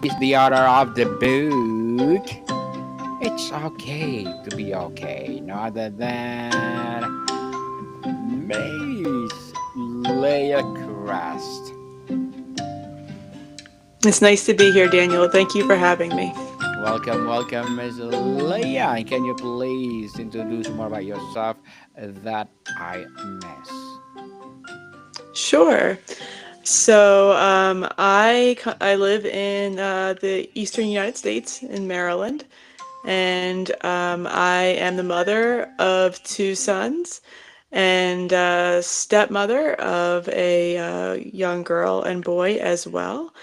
is the author of the book. It's okay to be okay, no other than Miss Leah Chrest. It's nice to be here, Daniel. Thank you for having me. Welcome, Miss Leah. And can you please introduce more about yourself that I miss? Sure. I live in the eastern United States in Maryland, and I am the mother of two sons and stepmother of a young girl and boy as well.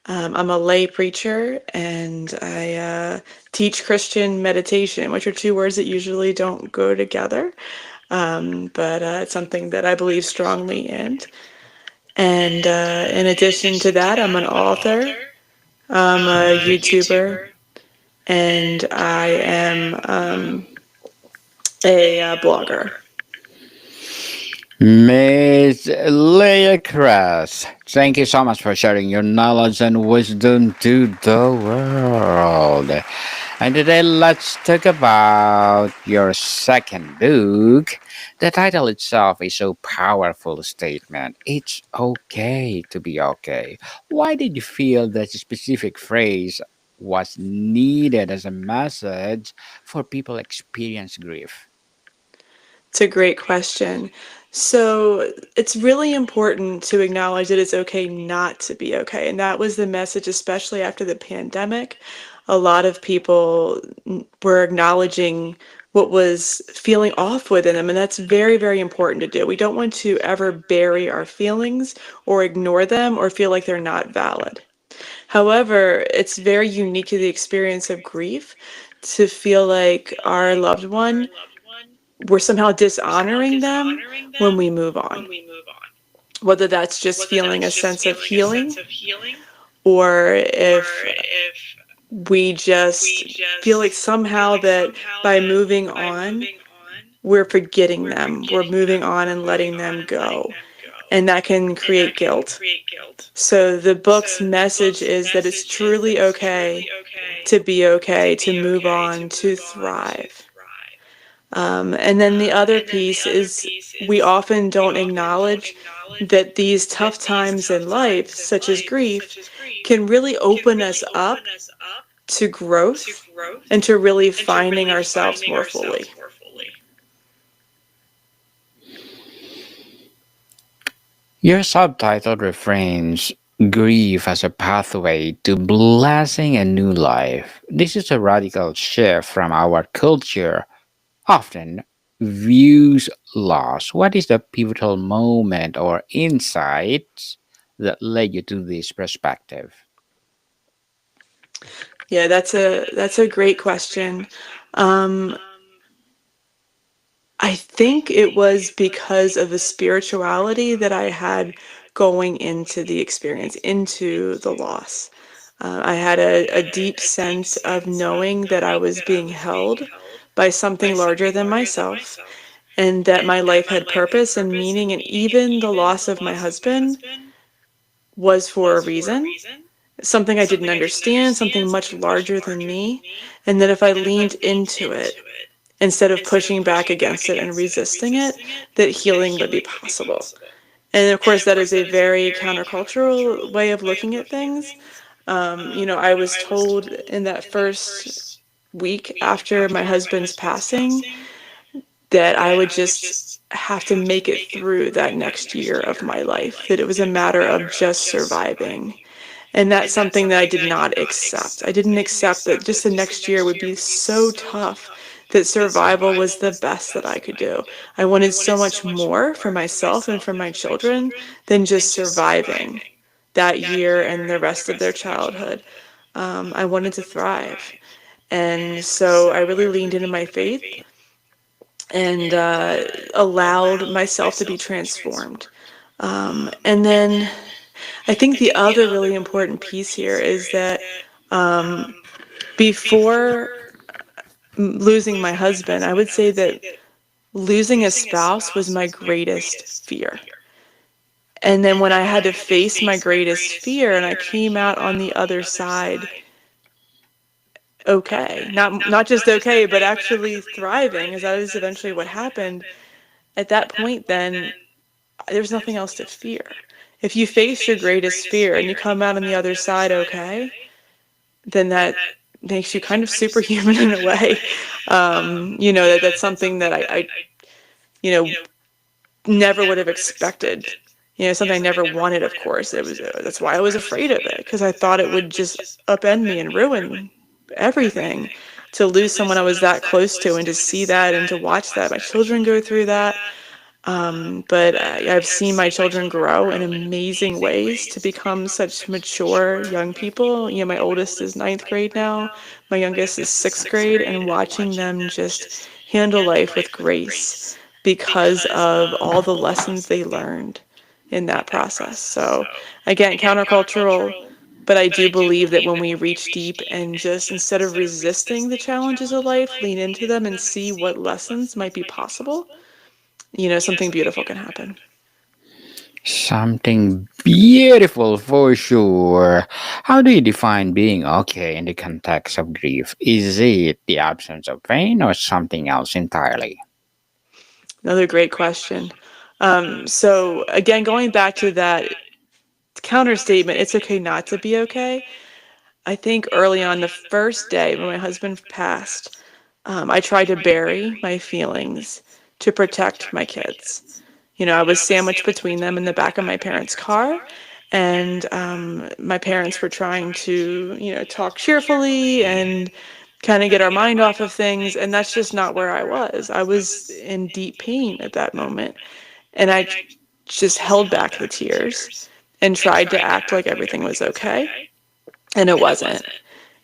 I'm a lay preacher and I teach Christian meditation, which are two words that usually don't go together, but it's something that I believe strongly in. And in addition to that, I'm an author, I'm a YouTuber, and I am a blogger. Miss Leah Chrest, thank you so much for sharing your knowledge and wisdom to the world. And today, let's talk about your second book. The title itself is so powerful statement. It's okay to be okay. Why did you feel that specific phrase was needed as a message for people experience grief? It's a great question. So it's really important to acknowledge that it's okay not to be okay. And that was the message, especially after the pandemic. A lot of people were acknowledging what was feeling off within them. And that's very, very important to do. We don't want to ever bury our feelings or ignore them or feel like they're not valid. However, it's very unique to the experience of grief to feel like our loved one, we're somehow dishonoring them when we move on. Whether that's just feeling a sense of healing, or if we just feel like somehow that by moving on, we're forgetting them, we're moving on and letting them go. And that can create guilt. So the book's message is that it's truly okay, to move on, to thrive. And then the other piece is we often don't acknowledge that these tough times in life, such as grief, can really open us up to growth and to really finding ourselves more fully. Your subtitle refrains grief as a pathway to blessing a new life. This is a radical shift from our culture, often views loss. What is the pivotal moment or insights that led you to this perspective? Yeah, that's a great question. Um, I think it was because of the spirituality that I had going into the experience, into the loss. I had a deep sense of knowing that I was being held by something larger than myself and that my life had purpose and meaning, and even the loss of my husband was for a reason, something I didn't understand, something much larger than me, and that if I leaned into it, instead of pushing back against it and resisting it, that healing would be possible. And of course, that is a very countercultural way of looking at things. I was told in that first week after my husband's passing that I would just have to make it through that next year of my life, that it was a matter of just surviving. And that's something that I did not accept. I didn't accept that just the next year would be so tough, that survival was the best that I could do. I wanted so much more for myself and for my children than just surviving that year and the rest of their childhood. I wanted to thrive. And so I really leaned into my faith and allowed myself to be transformed. And then I think the other really important piece here is that um, before losing my husband, I would say that losing a spouse was my greatest fear. And then when I had to face my greatest fear and I came out on the other side okay, not just okay, but actually thriving, as that is eventually what happened. At that point, then there's nothing else to fear. If you face your greatest fear and you come out on the other side okay, then that makes you kind of superhuman in a way. That's something that I you know, never would have expected. Something I never wanted, of course. That's why I was afraid of it, because I thought it would just upend me and ruin everything, to lose someone I was that close to and to see that and to watch that. My children go through that. But I've seen my children grow in amazing ways to become such mature young people. My oldest is ninth grade now, my youngest is sixth grade, and watching them just handle life with grace because of all the lessons they learned in that process. So, again, countercultural, but I do believe that when we reach deep and just instead of resisting the challenges of life, lean into them and see what lessons might be possible, something beautiful can happen. Something beautiful for sure. How do you define being okay in the context of grief? Is it the absence of pain or something else entirely? Another great question. So again, going back to that counter statement, it's okay not to be okay. I think early on, the first day when my husband passed, I tried to bury my feelings to protect my kids. I was sandwiched between them in the back of my parents' car, and my parents were trying to, talk cheerfully and kind of get our mind off of things, and that's just not where I was. I was in deep pain at that moment, and I just held back the tears and tried to act like everything was okay, and it wasn't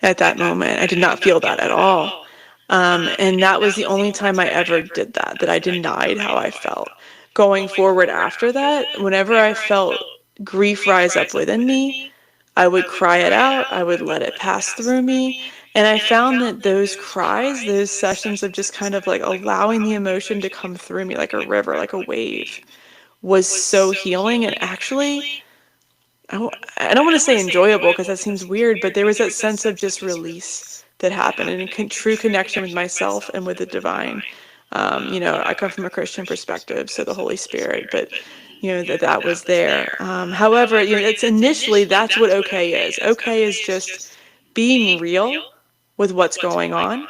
at that moment. I did not feel that at all. And that was the only time I ever did that I denied how I felt. Going forward after that, whenever I felt grief rise up within me, I would cry it out, I would let it pass through me. And I found that those cries, those sessions of just kind of like allowing the emotion to come through me like a river, like a wave, was so healing. And actually, I don't want to say enjoyable because that seems weird, but there was that sense of just release that happened and a true connection with myself and with the divine. I come from a Christian perspective, so the Holy Spirit, but that was there. However, it's initially that's what okay is. Okay is just being real with what's going on,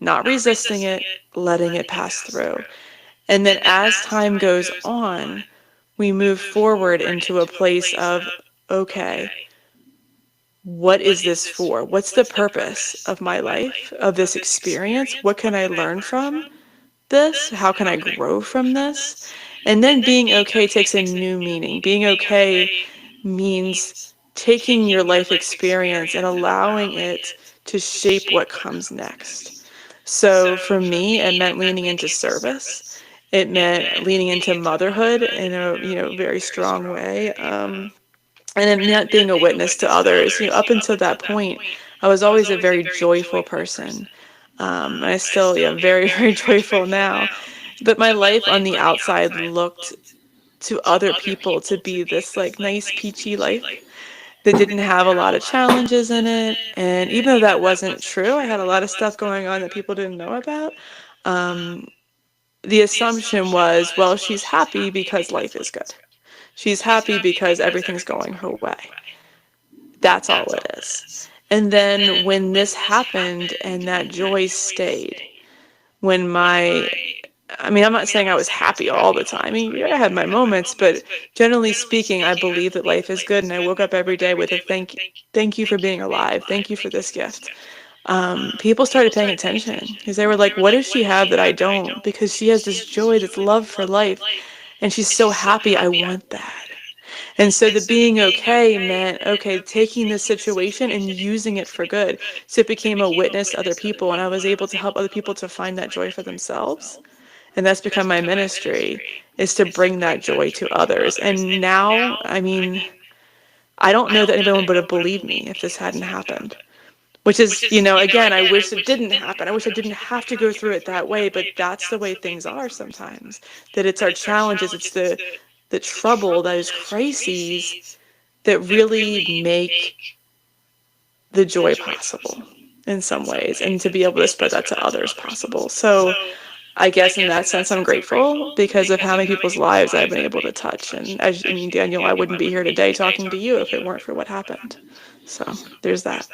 not resisting it, letting it pass through. And then as time goes on, we move forward into a place of, okay, what is this for? What's the purpose of my life, of this experience? What can I learn from this? How can I grow from this? And then being okay takes a new meaning. Being okay means taking your life experience and allowing it to shape what comes next. So for me, it meant leaning into service. It meant leaning into motherhood in a very strong way, and it meant being a witness to others. Up until that point, I was always a very joyful person. And I still am very very joyful now. But my life on the outside looked to other people to be this like nice peachy life that didn't have a lot of challenges in it. And even though that wasn't true, I had a lot of stuff going on that people didn't know about. Um, the assumption was, well, she's happy because life is good. She's happy because everything's going her way. That's all it is. And then when this happened and that joy stayed, when I'm not saying I was happy all the time. I mean, yeah, I had my moments, but generally speaking, I believe that life is good. And I woke up every day with a thank you for being alive. Thank you for this gift. People started paying attention because they were like, what does she have that I don't? Because she has this joy, this love for life. And she's so happy. I want that. And so the being okay meant, okay, taking this situation and using it for good. So it became a witness to other people, and I was able to help other people to find that joy for themselves. And that's become my ministry, is to bring that joy to others. And now, I don't know that anyone would have believed me if this hadn't happened. Which is, again, I wish it didn't happen. I wish I didn't have to go through it that way, but that's the way things are sometimes. That it's our challenges, it's the trouble, those crises that really make the joy possible in some ways, and to be able to spread that to others possible. So I guess in that sense, I'm grateful because of how many people's lives I've been able to touch. And as I mean, Daniel, I wouldn't be here today talking to you if it weren't for what happened. So there's that.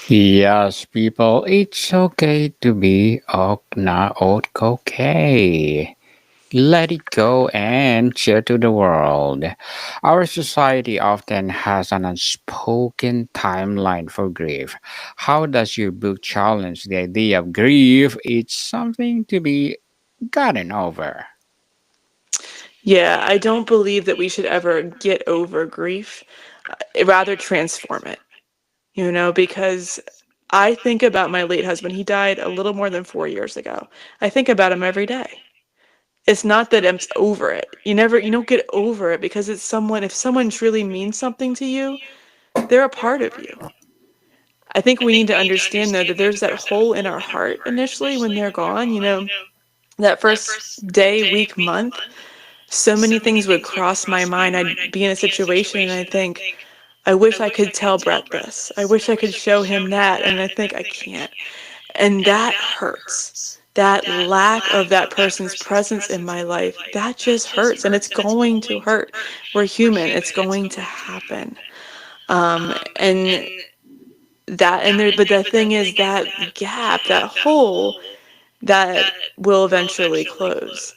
Yes, people, it's okay to be not okay. Let it go and share to the world. Our society often has an unspoken timeline for grief. How does your book challenge the idea of grief? It's something to be gotten over. Yeah, I don't believe that we should ever get over grief, rather transform it, because I think about my late husband. He died a little more than 4 years ago. I think about him every day. It's not that I'm over it. You don't get over it because it's someone, if someone truly means something to you, they're a part of you. I think we need to understand, though, that there's that hole in our heart initially when they're gone. That first day, week, month, so many things would cross my mind. I'd be in a situation and I think, I wish I could tell Brett this. I wish I could show him that. And I think I can't. And that hurts. That lack of that person's presence in my life, that just hurts. And it's going to hurt. We're human. It's going to happen. And but the thing is, that gap, that hole, that will eventually close.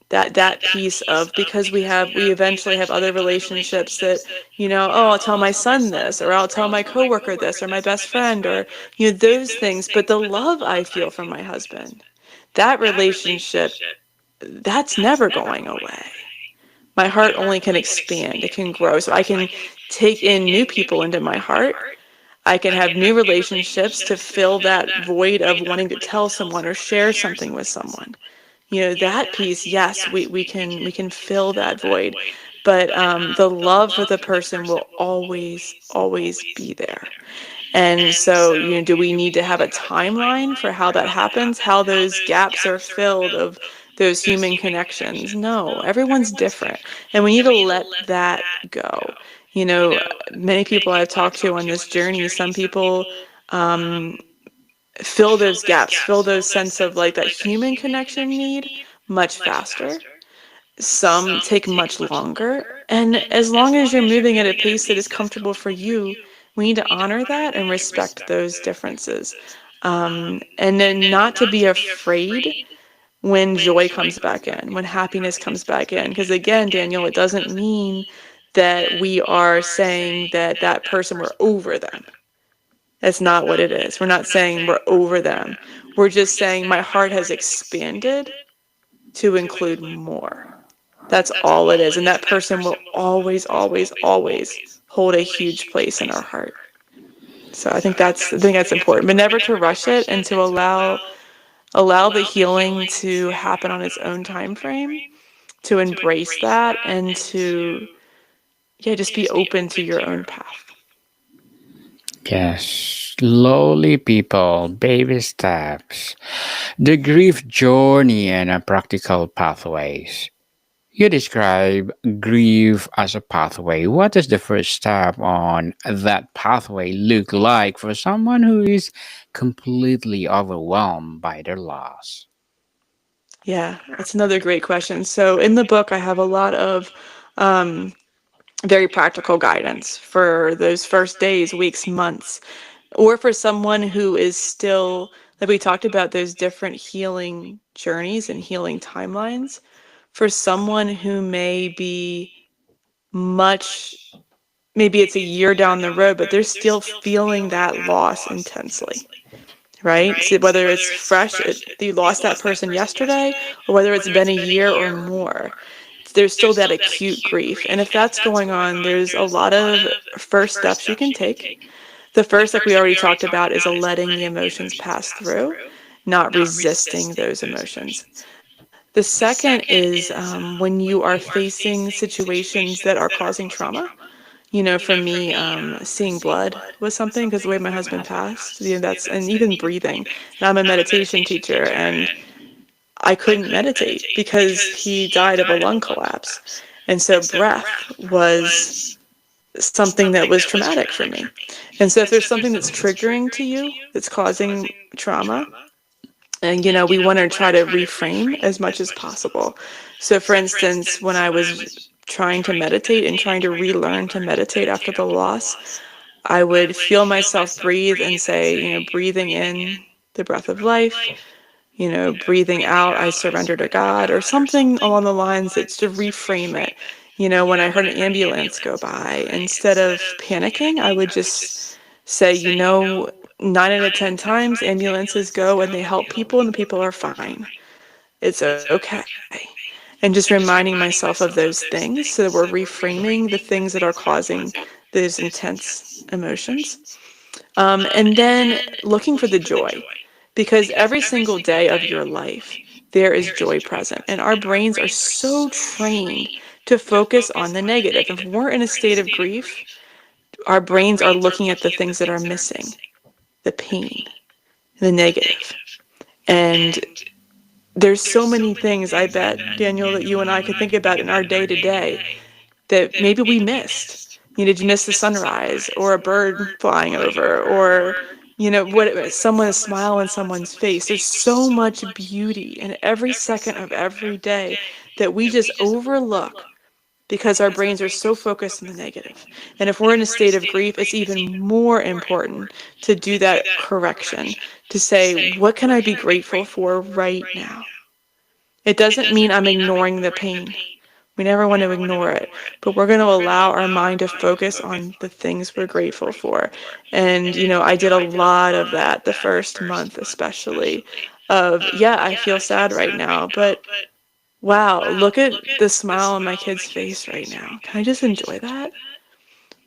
That piece of, because we eventually have other relationships that, oh, I'll tell my son this, or I'll tell my coworker this, or my best friend, or those things. But the love I feel from my husband, that relationship, that's never going away. My heart only can expand, it can grow, so I can take in new people into my heart. I can have new relationships to fill that void of wanting to tell someone or share something with someone. That piece, yes, we can fill that void, but the love for the person will always be there. And so, do we need to have a timeline for how that happens, how those gaps are filled of those human connections? No, everyone's different, and we need to let that go. you know Many people I've talked to on this journey, some people um fill those gaps, fill those sense of like that human connection need much faster. Some take much longer. And as long as you're moving at a pace that is comfortable for you, we need to honor that and respect those differences. And then not to be afraid when joy comes back in, when happiness comes back in. Because again, Daniel, it doesn't mean that we are saying that that person, we're over them. That's not what it is. We're not saying we're over them. We're just saying my heart has expanded to include more. That's all it is. And that person will always hold a huge place in our heart. So I think that's important, but never to rush it, and to allow the healing to happen on its own time frame, to embrace that, and to just be open to your own path. Yes, slowly, people, baby steps. The grief journey and a practical pathways. You describe grief as a pathway. What does the first step on that pathway look like for someone who is completely overwhelmed by their loss? Yeah, that's another great question. So in the book, I have a lot of um, very practical guidance for those first days, weeks, months, or for someone who is still, like we talked about, those different healing journeys and healing timelines. For someone who may be much, maybe it's a year down the road, but they're still feeling that loss intensely, right? So whether it's fresh, you lost that person yesterday, or whether it's been a year or more, there's still that acute grief. And if that's going on, there's a lot of first steps you can take. The first, like we already talked about, is a letting the emotions pass through, not resisting those emotions. The second is when you are facing situations that are causing trauma. For me, seeing blood was something, because the way my husband passed, that's, and even breathing. And I'm a meditation teacher, and I couldn't meditate because he died of a lung collapse. And so breath was something that was traumatic for me. And so if there's something that's triggering to you, that's causing trauma, and we want to try to reframe as much as possible. So for instance, when I was trying to meditate and trying to relearn to meditate after the loss, I would feel myself breathe and say, breathing in the breath of life, breathing out, I surrender to God, or something along the lines that's to reframe it. When I heard an ambulance go by, instead of panicking, I would just say, 9 out of 10 times ambulances go and they help people and the people are fine. It's okay. And just reminding myself of those things so that we're reframing the things that are causing those intense emotions. And then looking for the joy, because every single day of your life, there is joy present. And our brains are so trained to focus on the negative. If we're in a state of grief, our brains are looking at the things that are missing, the pain, the negative. And there's so many things, I bet, Daniel, that you and I could think about in our day to day that maybe we missed. Did you miss the sunrise or a bird flying over or, what someone a smile on someone's face? There's so much beauty in every second of every day that we just overlook because our brains are so focused on the negative. And if we're in a state of grief, it's even more important to do that correction, to say, what can I be grateful for right now? It doesn't mean I'm ignoring the pain. We never want to ignore it, but we're going to allow our mind to focus on the things we're grateful for. And, I did a lot of that the first month, especially of, yeah, I feel sad right now, but wow, look at the smile on my kid's face right now. Can I just enjoy that?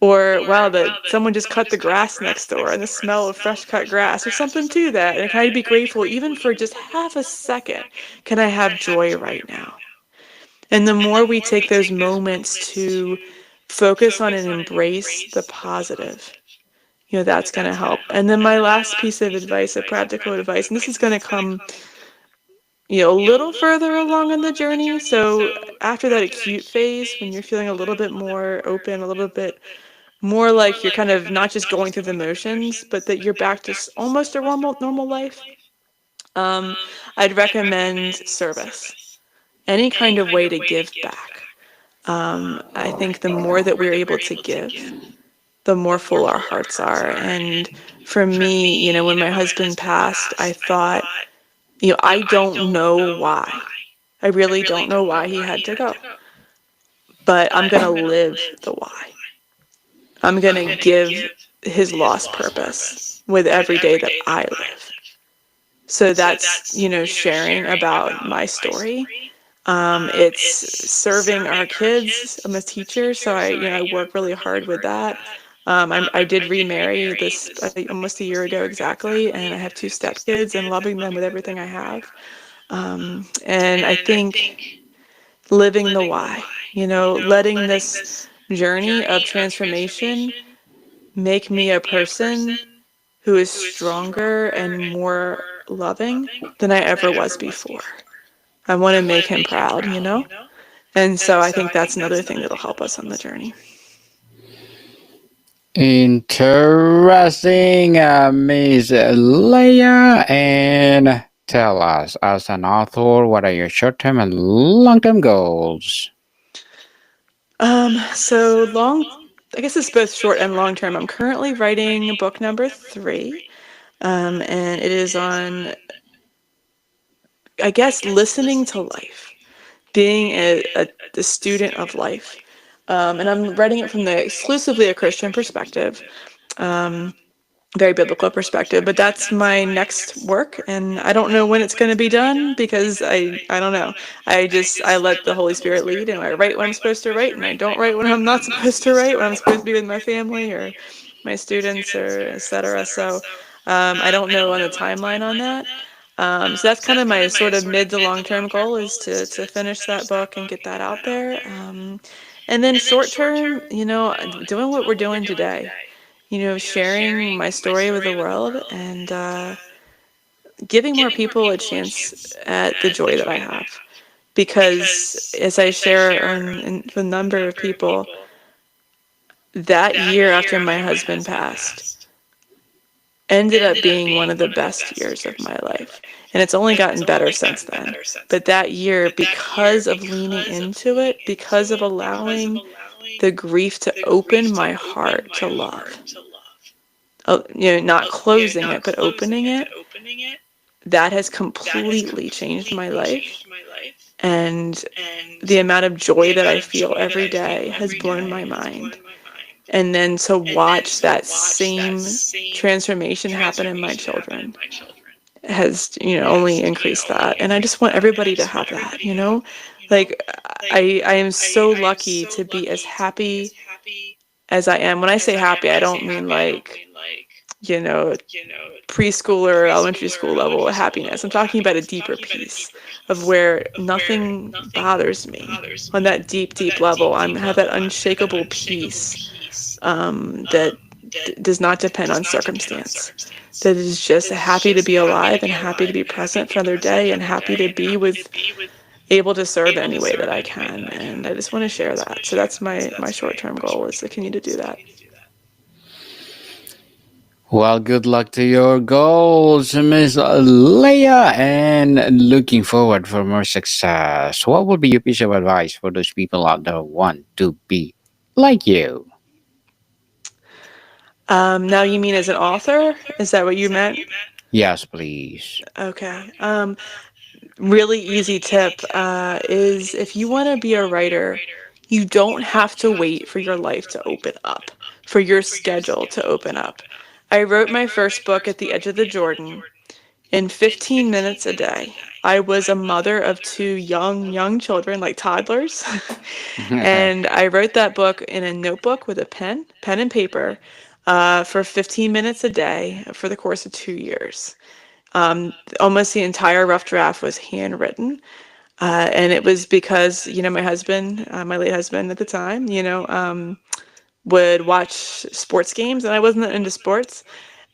Or wow, that someone just cut the grass next door and the smell of fresh cut grass. There's something to that. And can I be grateful even for just half a second? Can I have joy right now? And the more we take those moments to focus on and embrace the positive, that's going to help. And then my last piece of advice, a practical advice, and this is going to come, a little further along in the journey. So after that acute phase, when you're feeling a little bit more open, a little bit more like you're kind of not just going through the motions, but that you're back to almost a normal life, um, I'd recommend service, any kind of way to give back. I think the more that we're able to give, the more full our hearts are. And for me, when my husband passed, I thought, I don't know why. I really don't know why he had to go. But I'm going to live the why. I'm going to give his loss purpose with every day that I live. So that's, sharing about my story. It's serving our kids. I'm a teacher, so I work really hard with that. I did remarry this almost a year ago exactly, and I have 2 stepkids and loving them with everything I have. And I think living the why, letting this journey of transformation make me a person who is stronger and more loving than I ever was before. I want to make him proud, And so I think that's another thing that'll help us on the journey. Interesting, Miss Leah. And tell us, as an author, what are your short term and long term goals? So I guess it's both short and long term. I'm currently writing book number 3, and it is on, I guess, listening to life, being a student of life. And I'm writing it from the exclusively a Christian perspective. Um, Very biblical perspective, but that's my next work, and I don't know when it's going to be done because I don't know. I let the Holy Spirit lead, and I write what I'm supposed to write, and I don't write what I'm not supposed to write, when I'm supposed to be with my family or my students or etc. So I don't know on the timeline on that. So that's kind of my sort of mid to long term goal, is to finish that book and get that out there. And then short term, doing what we're doing today, sharing my story with the world and, giving more people a chance at the joy that I have. Because as I share on the number of people, that year after my husband passed ended up being one of the best years of my life. And it's only gotten better since then. But that year, because of leaning into it, because of allowing the grief to open my heart to love, not closing it, but opening it, that has completely changed my life. And the amount of joy that I feel every day has blown my mind. And then to watch that same transformation happen in my children has, only increased that. And I just want everybody to have that. Like I am so lucky to be as happy as I am. When I say happy, I don't mean like, you know, preschool or elementary school level of happiness. I'm talking about a deeper peace of where nothing bothers me on that deep, deep level. I have that unshakable peace that does not depend on circumstance. That is just happy to be alive and happy to be present for another day and happy to be with able to serve in any way that I can. And I just want to share that. So that's my short-term goal, is to continue to do that. Well, good luck to your goals, Miss Leah, and looking forward for more success. What would be your piece of advice for those people out there who want to be like you? Now you mean as an author? Is that what you meant? Yes, please. Okay. Really easy tip is, if you want to be a writer, you don't have to wait for your life to open up, for your schedule to open up. I wrote my first book at the edge of the Jordan in 15 minutes a day. I was a mother of two young children, like toddlers. And I wrote that book in a notebook with a pen and paper, for 15 minutes a day for the course of 2 years. Almost the entire rough draft was handwritten. And it was because, my husband, my late husband at the time, would watch sports games, and I wasn't into sports.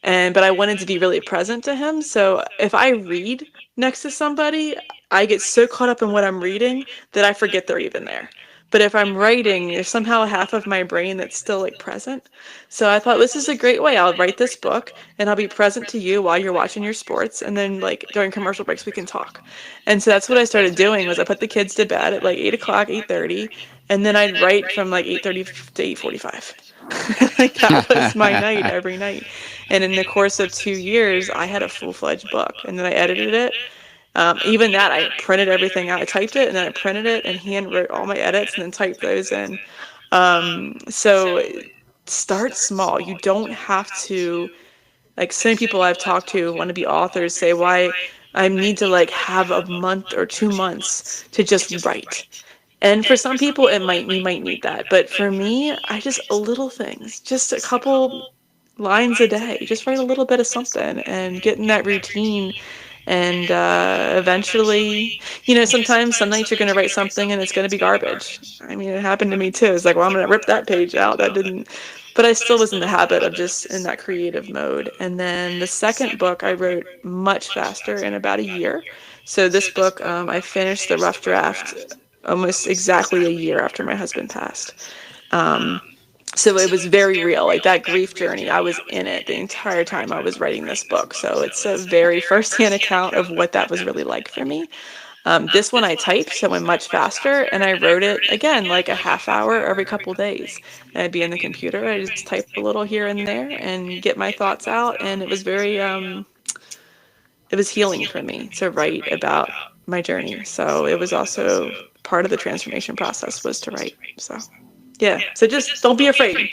But I wanted to be really present to him. So if I read next to somebody, I get so caught up in what I'm reading that I forget they're even there. But if I'm writing, there's somehow half of my brain that's still like present. So I thought, this is a great way. I'll write this book and I'll be present to you while you're watching your sports, and then like during commercial breaks we can talk. And so that's what I started doing. Was I put the kids to bed at like 8 o'clock, 8:30, and then I'd write from like 8:30 to 8:45. Like that was my night every night. And in the course of 2 years, I had a full-fledged book, and then I edited it. Even that, I printed everything out. I typed it, and then I printed it and handwrote all my edits, and then typed those in. So start small. You don't have to, like so many people I've talked to want to be authors say, why I need to like have a month or 2 months to just write. And for some people, you might need that. But for me, I just, little things, just a couple lines a day, just write a little bit of something and get in that routine. And eventually, sometimes some nights you're going to write something and it's going to be garbage. I mean, it happened to me too. It's like, well, I'm going to rip that page out. That didn't, but I still was in the habit of just in that creative mode. And then the second book I wrote much faster, in about a year. So this book, I finished the rough draft almost exactly a year after my husband passed. So it was very real, like that grief journey. I was in it the entire time I was writing this book. So it's a very firsthand account of what that was really like for me. This one I typed, so went much faster, and I wrote it again like a half hour every couple days. And I'd be in the computer, I just type a little here and there and get my thoughts out. And it was very, it was healing for me to write about my journey. So it was also part of the transformation process was to write. So yeah, so just don't be afraid.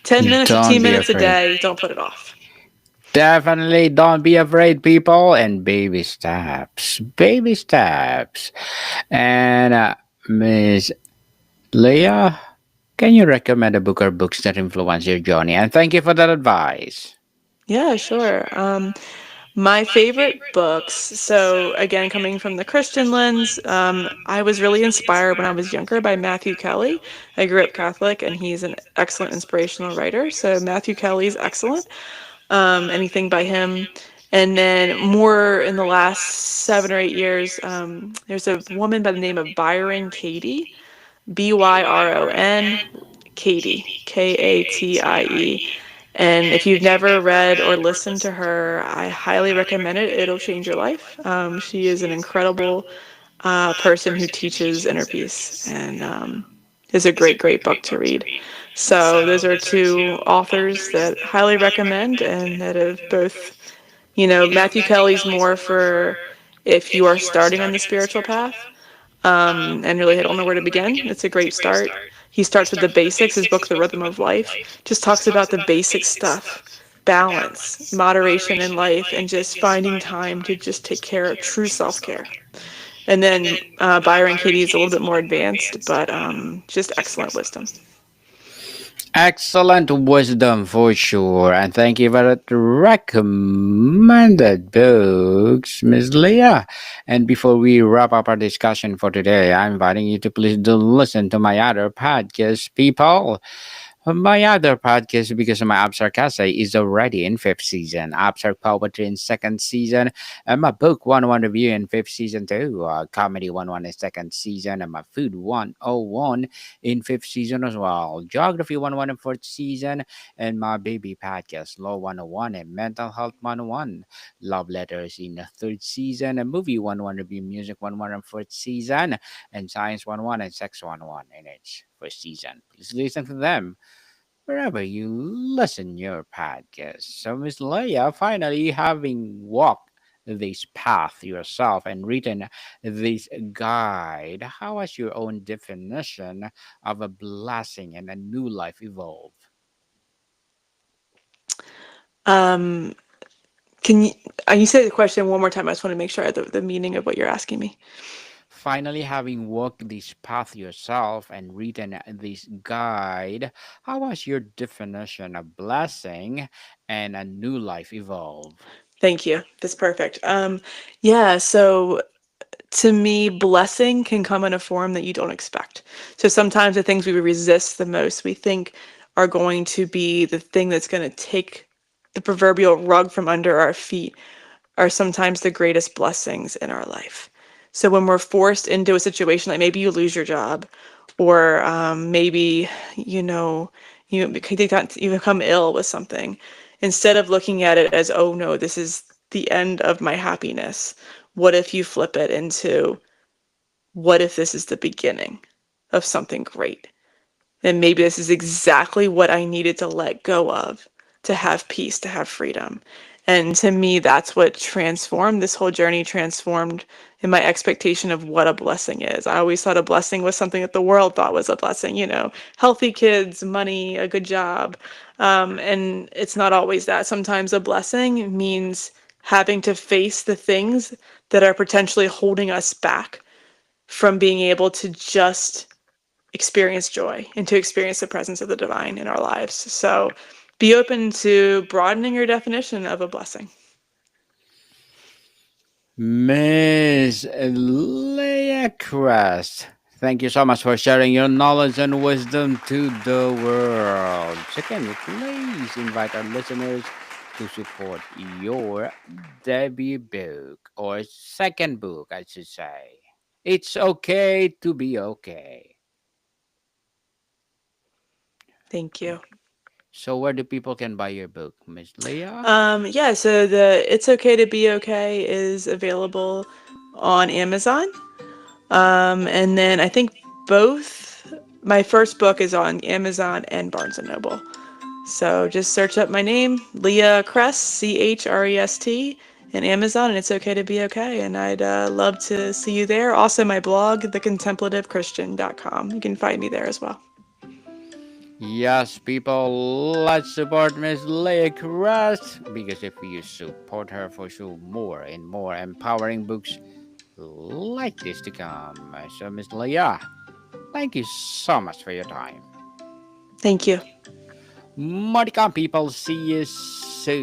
10 minutes, Don't 15 be minutes a afraid. day, don't put it off. Definitely don't be afraid, people, and baby steps. Baby steps. And Miss Leah, can you recommend a book or books that influence your journey? And thank you for that advice. Yeah, sure. My favorite books, so again, coming from the Christian lens, I was really inspired when I was younger by Matthew Kelly. I grew up Catholic, and he's an excellent inspirational writer. So Matthew Kelly's excellent. Anything by him. And then more in the last 7 or 8 years, there's a woman by the name of Byron Katie, Byron Katie, Katie. And if you've never read or listened to her, I highly recommend it. It'll change your life. She is an incredible person who teaches inner peace, and is a great, great book to read. So those are two authors that highly recommend, and that have both, Matthew Kelly's more for if you are starting on the spiritual path, and really don't know where to begin. It's a great start. He starts with the basics. His book, The Rhythm of Life, just talks about the basic stuff: balance, moderation in life, and just finding time to just take care of true self care. And then Byron Katie is a little bit more advanced, but just excellent wisdom. Excellent wisdom for sure, and thank you for that recommended books, Miss Leah. And before we wrap up our discussion for today, I'm inviting you to please do listen to my other podcast, people. My other podcast, because my Abstract Essay is already in fifth season, Abstract Poetry in second season, and my book 101 Review in fifth season too, Comedy 101 in second season, and my Food 101 in fifth season as well, Geography 101 in fourth season, and my baby podcast, Law 101 and Mental Health 101, Love Letters in the third season, and Movie 101 Review, Music 101 in fourth season, and Science 101 and Sex 101 in its first season. Please listen to them wherever you listen your podcast. So, Miss Leia, finally having walked this path yourself and written this guide, how has your own definition of a blessing and a new life evolved? Um, can you say the question one more time? I just want to make sure I have the meaning of what you're asking me. Finally having walked this path yourself and written this guide, how has your definition of blessing and a new life evolved? Thank you. That's perfect. Yeah, so to me, blessing can come in a form that you don't expect. So sometimes the things we resist the most, we think are going to be the thing that's going to take the proverbial rug from under our feet, are sometimes the greatest blessings in our life. So when we're forced into a situation, like maybe you lose your job, or maybe you know you you become ill with something, instead of looking at it as, oh no, this is the end of my happiness, what if you flip it into, what if this is the beginning of something great? And maybe this is exactly what I needed to let go of, to have peace, to have freedom. And to me, that's what transformed this whole journey, transformed in my expectation of what a blessing is. I always thought a blessing was something that the world thought was a blessing, healthy kids, money, a good job. And it's not always that. Sometimes a blessing means having to face the things that are potentially holding us back from being able to just experience joy and to experience the presence of the divine in our lives. So be open to broadening your definition of a blessing. Miss Leah Chrest, thank you so much for sharing your knowledge and wisdom to the world. So can you please invite our listeners to support your debut book or second book, I should say. It's okay to be okay. Thank you. So where do people can buy your book, Miss Leah? Yeah, so the It's Okay to Be Okay is available on Amazon. And then I think both, my first book is on Amazon and Barnes and Noble. So just search up my name, Leah Chrest, Chrest, in Amazon, and It's Okay to Be Okay. And I'd love to see you there. Also, my blog, thecontemplativechristian.com. You can find me there as well. Yes, people, let's support Miss Leah Chrest because if you support her for sure, more and more empowering books like this to come. So, Miss Leah, thank you so much for your time. Thank you. Maricom people, see you soon.